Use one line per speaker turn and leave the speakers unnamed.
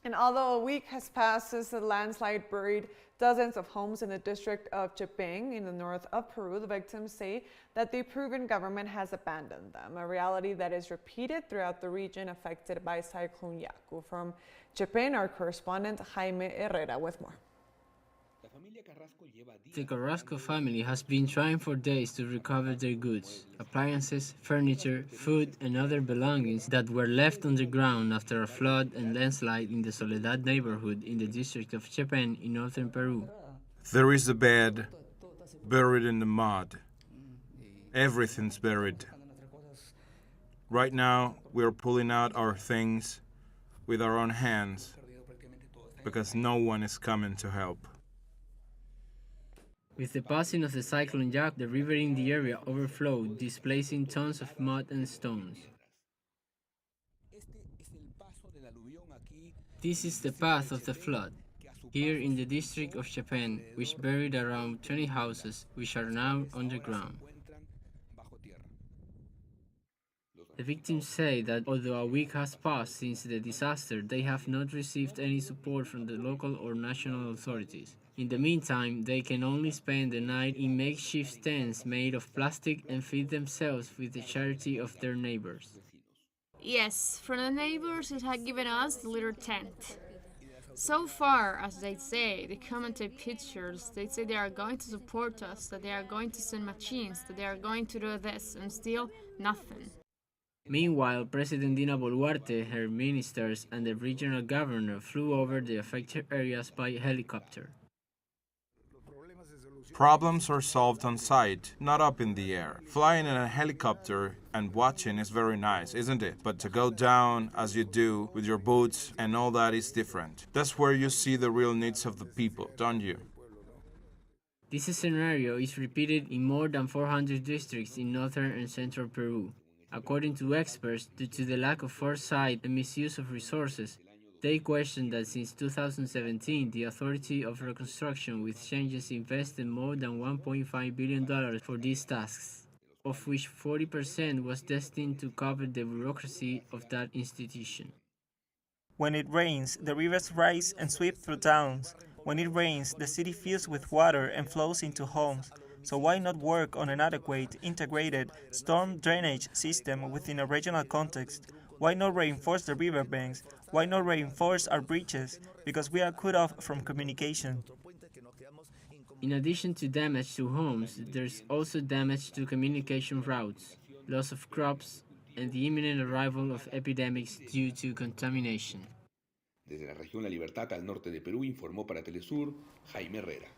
And although a week has passed since the landslide buried dozens of homes in the district of Chepén in the north of Peru, the victims say that the Peruvian government has abandoned them, a reality that is repeated throughout the region affected by cyclone Yaku. From Chepén, our correspondent Jaime Herrera with more.
The Carrasco family has been trying for days to recover their goods, appliances, furniture, food, and other belongings that were left underground after a flood and landslide in the Soledad neighborhood in the district of Chepén in northern Peru.
There is a bed buried in the mud. Everything's buried. Right now, we are pulling out our things with our own hands because no one is coming to help.
With the passing of the cyclone Yaku, the river in the area overflowed, displacing tons of mud and stones. This is the path of the flood, here in the district of Chepén, which buried around 20 houses, which are now underground. The victims say that although a week has passed since the disaster, they have not received any support from the local or national authorities. In the meantime, they can only spend the night in makeshift tents made of plastic and feed themselves with the charity of their neighbors.
Yes, from the neighbors it had given us the little tent. So far, as they say, they commented pictures, they say they are going to support us, that they are going to send machines, that they are going to do this, and still nothing.
Meanwhile, President Dina Boluarte, her ministers, and the regional governor flew over the affected areas by helicopter.
Problems are solved on site, not up in the air. Flying in a helicopter and watching is very nice, isn't it? But to go down as you do with your boots and all that is different. That's where you see the real needs of the people, don't you?
This scenario is repeated in more than 400 districts in northern and central Peru. According to experts, due to the lack of foresight and misuse of resources, they question that since 2017, the Authority of Reconstruction with Changes invested more than $1.5 billion for these tasks, of which 40% was destined to cover the bureaucracy of that institution.
When it rains, the rivers rise and sweep through towns. When it rains, the city fills with water and flows into homes. So why not work on an adequate, integrated storm drainage system within a regional context? Why not reinforce the riverbanks? Why not reinforce our bridges? Because we are cut off from communication.
In addition to damage to homes, there's also damage to communication routes, loss of crops, and the imminent arrival of epidemics due to contamination.
Desde la región La Libertad al norte de Perú informó para teleSUR Jaime Herrera.